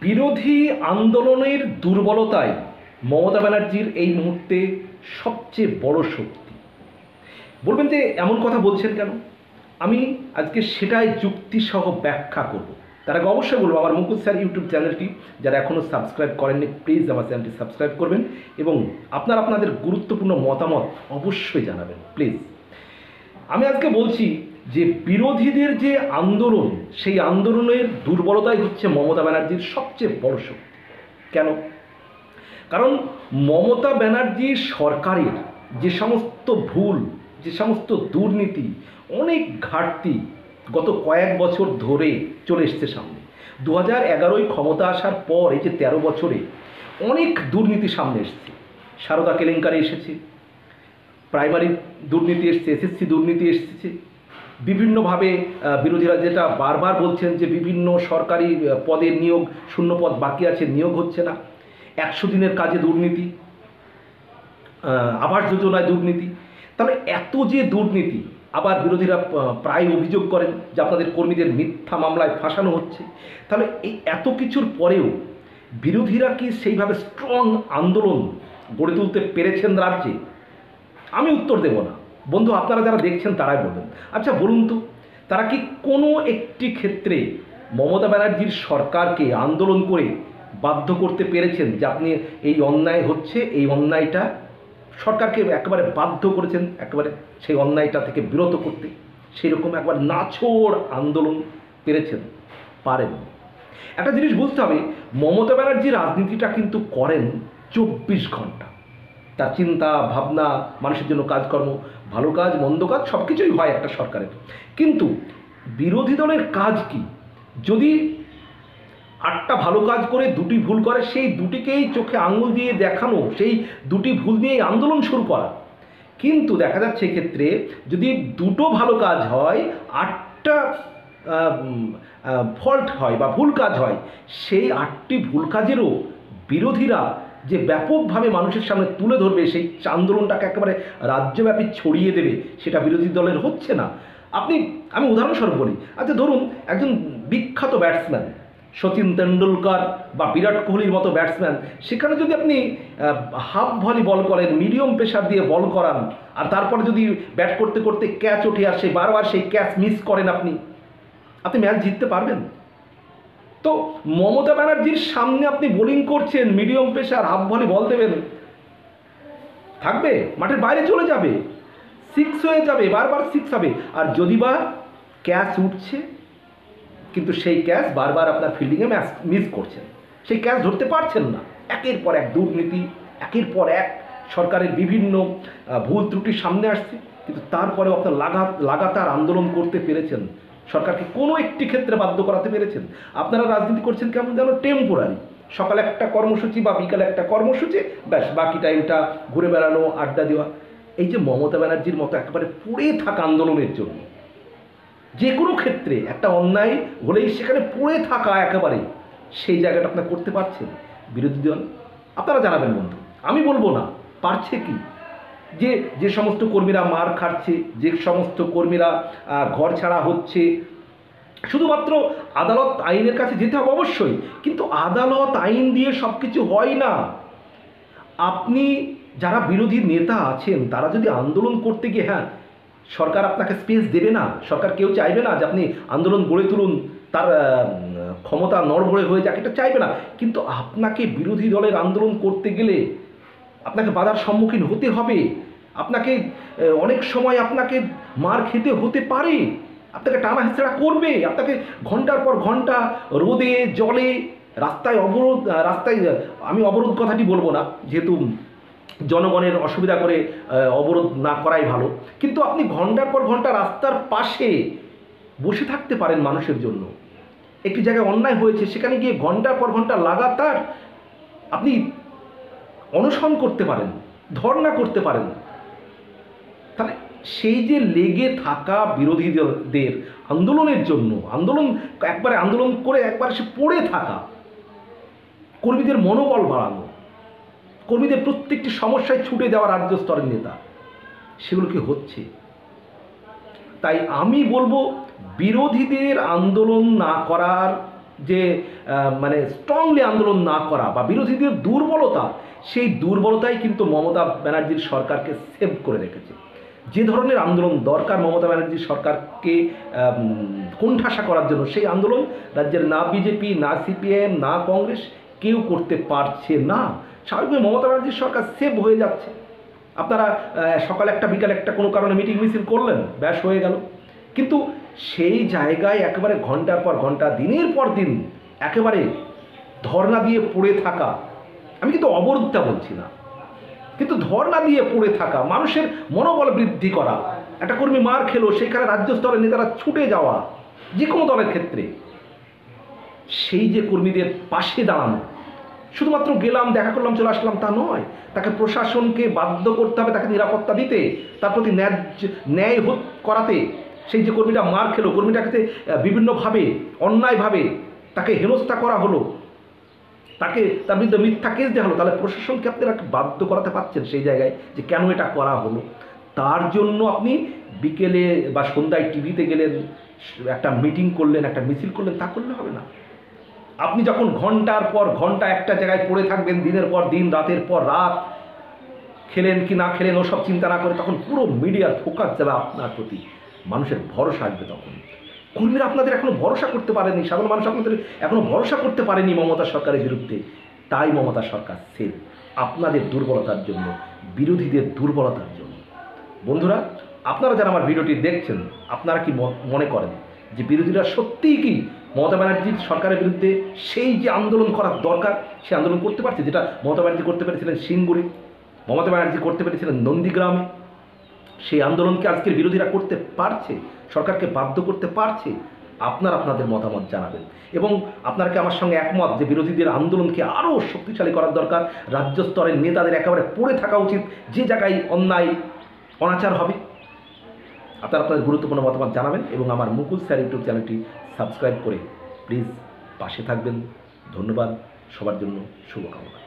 বিরোধী আন্দোলনের দুর্বলতাই মমতা ব্যানার্জির এই মুহূর্তে সবচেয়ে বড় শক্তি। বলবেন যে এমন কথা বলছেন কেন? আমি আজকে সেটাই যুক্তিসহ ব্যাখ্যা করব। তার আগে অবশ্যই বলবো, আমার মুকুল স্যার ইউটিউব চ্যানেলটি যারা এখনও সাবস্ক্রাইব করেননি, প্লিজ আমার চ্যানেলটি সাবস্ক্রাইব করবেন এবং আপনাদের গুরুত্বপূর্ণ মতামত অবশ্যই জানাবেন প্লিজ। আমি আজকে বলছি যে বিরোধীদের যে আন্দোলন, সেই আন্দোলনের দুর্বলতাই হচ্ছে মমতা ব্যানার্জির সবচেয়ে বড় শক্তি। কেন? কারণ মমতা ব্যানার্জির সরকারের যে সমস্ত ভুল, যে সমস্ত দুর্নীতি, অনেক ঘাটতি গত কয়েক বছর ধরে চলে এসছে সামনে। 2011 ক্ষমতা আসার পর এই যে 13 বছরে অনেক দুর্নীতি সামনে এসছে। সারদা কেলেঙ্কারি এসেছে, প্রাইমারি দুর্নীতি এসছে, এসএসসি দুর্নীতি এসেছে, বিভিন্নভাবে বিরোধীরা যেটা বারবার বলছেন যে বিভিন্ন সরকারি পদের নিয়োগ, শূন্য পদ বাকি আছে, নিয়োগ হচ্ছে না। 100 দিনের কাজে দুর্নীতি, আবাস যোজনায় দুর্নীতি। তাহলে এত যে দুর্নীতি, আবার বিরোধীরা প্রায় অভিযোগ করেন যে আপনাদের কর্মীদের মিথ্যা মামলায় ফাঁসানো হচ্ছে। তাহলে এই এত কিছুর পরেও বিরোধীরা কি সেইভাবে স্ট্রং আন্দোলন গড়ে তুলতে পেরেছেন রাজ্যে? আমি উত্তর দেব না বন্ধু, আপনারা যারা দেখছেন তারাই বলবেন। আচ্ছা বলুন তো, তারা কি কোনো একটি ক্ষেত্রে মমতা ব্যানার্জির সরকারকে আন্দোলন করে বাধ্য করতে পেরেছেন যে আপনি এই অন্যায় হচ্ছে, এই অন্যায়টা, সরকারকে একেবারে বাধ্য করেছেন একেবারে সেই অন্যায়টা থেকে বিরত করতে? সেই রকম একবার নাছোড় আন্দোলন পেরেছেন? পারেন। একটা জিনিস বুঝতে হবে, মমতা ব্যানার্জি রাজনীতিটা কিন্তু করেন 24 ঘন্টা। তার চিন্তা ভাবনা, মানুষের জন্য কাজকর্ম, ভালো কাজ মন্দ কাজ সব কিছুই হয় একটা সরকারের। কিন্তু বিরোধী দলের কাজ কি? যদি 8টা ভালো কাজ করে 2টি ভুল করে, সেই 2টিকেই চোখে আঙুল দিয়ে দেখানো, সেই 2টি ভুল নিয়েই আন্দোলন শুরু করা। কিন্তু দেখা যাচ্ছে এক্ষেত্রে যদি 2টো ভালো কাজ হয়, 8টা ফল্ট হয় বা ভুল কাজ হয়, সেই 8টি ভুল কাজেরও বিরোধীরা যে ব্যাপকভাবে মানুষের সামনে তুলে ধরবে, সেই আন্দোলনটাকে একেবারে রাজ্যব্যাপী ছড়িয়ে দেবে, সেটা বিরোধী দলের হচ্ছে না। আমি উদাহরণস্বরূপ বলি, আচ্ছা ধরুন একজন বিখ্যাত ব্যাটসম্যান সচিন তেন্ডুলকর বা বিরাট কোহলির মতো ব্যাটসম্যান, সেখানে যদি আপনি হাফ ভলি বল করেন, মিডিয়াম প্রেশার দিয়ে বল করান, আর তারপরে যদি ব্যাট করতে করতে ক্যাচ উঠে আসে, বারবার সেই ক্যাচ মিস করেন, আপনি ম্যাচ জিততে পারবেন? তো মমতা ব্যানার্জির সামনে আপনি বোলিং করছেন, মিডিয়াম প্রেশার হাফ ভলি বল দেবেন, থাকবে, মাঠের বাইরে চলে যাবে, সিক্স হয়ে যাবে, বারবার সিক্স হবে। আর যদি বা ক্যাচ উঠছে, কিন্তু সেই ক্যাচ বারবার আপনার ফিল্ডিংয়ে মিস করছেন, সেই ক্যাচ ধরতে পারছেন না। একের পর এক দুর্নীতি, একের পর এক সরকারের বিভিন্ন ভুল ত্রুটি সামনে আসছে, কিন্তু তারপরেও আপনার লাগাতার আন্দোলন করতে পেরেছেন, সরকারকে কোনো একটি ক্ষেত্রে বাধ্য করাতে পেরেছেন। আপনারা রাজনীতি করছেন কেমন যেন টেম্পোরারি, সকালে একটা কর্মসূচি বা বিকালে একটা কর্মসূচি, ব্যাস বাকি টাইমটা ঘুরে বেড়ানো, আড্ডা দেওয়া। এই যে মমতা ব্যানার্জির মতো একেবারে পড়ে থাকা আন্দোলনের জন্য, যে কোনো ক্ষেত্রে একটা অন্যায় হলেই সেখানে পড়ে থাকা একেবারে, সেই জায়গাটা আপনারা করতে পারছেন বিরোধী দল? আপনারা জানাবেন বন্ধু, আমি বলবো না পারছে কি। যে সমস্ত কর্মীরা মার খাচ্ছে, যে সমস্ত কর্মীরা ঘর ছাড়া হচ্ছে, শুধুমাত্র আদালত আইনের কাছে যেতে হবে অবশ্যই, কিন্তু আদালত আইন দিয়ে সব কিছু হয় না। আপনি যারা বিরোধী নেতা আছেন, তারা যদি আন্দোলন করতে গিয়ে, হ্যাঁ সরকার আপনাকে স্পেস দেবে না, সরকার কেউ চাইবে না যে আপনি আন্দোলন গড়ে তুলুন, তার ক্ষমতা নড়বড়ে হয়ে যাক, এটা চাইবে না। কিন্তু আপনাকে বিরোধী দলের আন্দোলন করতে গেলে আপনাকে বাধার সম্মুখীন হতে হবে, আপনাকে অনেক সময় আপনাকে মার খেতে হতে পারে, আপনাকে টানা হেঁচড়া করবে, আপনাকে ঘন্টার পর ঘন্টা রোদে জলে রাস্তায় আমি অবরোধ কথাটি বলবো না, যেহেতু জনগণের অসুবিধা করে অবরোধ না করাই ভালো, কিন্তু আপনি ঘন্টার পর ঘন্টা রাস্তার পাশে বসে থাকতে পারেন মানুষের জন্য। একটি জায়গায় অন্যায় হয়েছে, সেখানে গিয়ে ঘন্টার পর ঘন্টা লাগাতার আপনি অনশন করতে পারেন, ধর্ণা করতে পারেন। তাহলে সেই যে লেগে থাকা বিরোধীদের আন্দোলনের জন্য, আন্দোলন করে একবার সে পড়ে থাকা, কর্মীদের মনোবল বাড়ানো, কর্মীদের প্রত্যেকটি সমস্যায় ছুটে যাওয়া রাজ্য স্তরের নেতা, সেগুলো কি হচ্ছে? তাই আমি বলবো বিরোধীদের আন্দোলন না করার যে মানে স্ট্রংলি আন্দোলন না করা বা বিরোধীদের দুর্বলতা, সেই দুর্বলতাই কিন্তু মমতা ব্যানার্জির সরকারকে সেভ করে রেখেছে। যে ধরনের আন্দোলন দরকার মমতা ব্যানার্জির সরকারকে কোণঠাসা করার জন্য, সেই আন্দোলন রাজ্যের না বিজেপি, না সিপিএম, না কংগ্রেস কেউ করতে পারছে না। স্বাভাবিকভাবে মমতা ব্যানার্জির সরকার সেভ হয়ে যাচ্ছে। আপনারা সকাল একটা বিকাল একটা কোনো কারণে মিটিং মিছিল করলেন, ব্যাস হয়ে গেল। কিন্তু সেই জায়গায় একেবারে ঘন্টার পর ঘন্টা, দিনের পর দিন একেবারে ধর্ণা দিয়ে পড়ে থাকা, আমি কিন্তু অবরোধটা বলছি না, কিন্তু ধর্ণা দিয়ে পড়ে থাকা, মানুষের মনোবল বৃদ্ধি করা, একটা কর্মী মার খেলো সেখানে রাজ্য স্তরের নেতারা ছুটে যাওয়া, যে কোনো দলের ক্ষেত্রে সেই যে কর্মীদের পাশে দাঁড়ানো, শুধুমাত্র গেলাম দেখা করলাম চলে আসলাম তা নয়, তাকে প্রশাসনকে বাধ্য করতে হবে তাকে নিরাপত্তা দিতে, তার প্রতি ন্যায় করাতে। সেই যে কর্মীটা মার খেলো, কর্মীটাকে বিভিন্নভাবে অন্যায়ভাবে তাকে হেনস্থা করা হলো, তাকে তার বিরুদ্ধে মিথ্যা কেস দেওয়া হলো, তাহলে প্রশাসনকে আপনারা বাধ্য করাতে পারছেন সেই জায়গায় যে কেন এটা করা হলো। তার জন্য আপনি বিকেলে বা সন্ধ্যায় টিভিতে গেলেন, একটা মিটিং করলেন, একটা মিছিল করলেন, তা করলে হবে না। আপনি যখন ঘন্টার পর ঘন্টা একটা জায়গায় পড়ে থাকবেন, দিনের পর দিন, রাতের পর রাত, খেলেন কি না খেলেন ওসব চিন্তা না করে, তখন পুরো মিডিয়ার ফোকাস যাবে আপনার প্রতি, মানুষের ভরসা আসবে। তখন কর্মীরা আপনাদের এখনো ভরসা করতে পারেনি, সাধারণ মানুষ আপনাদের এখনো ভরসা করতে পারেনি মমতা সরকারের বিরুদ্ধে। তাই মমতা সরকার সেভ, আপনাদের দুর্বলতার জন্য, বিরোধীদের দুর্বলতার জন্য। বন্ধুরা, আপনারা যারা আমার ভিডিওটি দেখছেন, আপনারা কি মনে করেন যে বিরোধীরা সত্যিই কি মমতা ব্যানার্জির সরকারের বিরুদ্ধে সেই যে আন্দোলন করার দরকার সে আন্দোলন করতে পারছে, যেটা মমতা ব্যানার্জি করতে পেরেছিলেন সিঙ্গুরে, মমতা ব্যানার্জি করতে পেরেছিলেন নন্দীগ্রামে? সেই আন্দোলনকে আজকের বিরোধীরা করতে পারছে? সরকারকে বাধ্য করতে পারছে? আপনারা আপনাদের মতামত জানাবেন। এবং আপনারা কি আমার সঙ্গে একমত যে বিরোধীদের আন্দোলনকে আরও শক্তিশালী করার দরকার, রাজ্য স্তরের নেতাদের একেবারে পড়ে থাকা উচিত যে জায়গায় অন্যায় অনাচার হবে? আপনারা আপনাদের গুরুত্বপূর্ণ মতামত জানাবেন এবং আমার মুকুল স্যার ইউটিউব চ্যানেলটি সাবস্ক্রাইব করে প্লিজ পাশে থাকবেন। ধন্যবাদ, সবার জন্য শুভকামনা।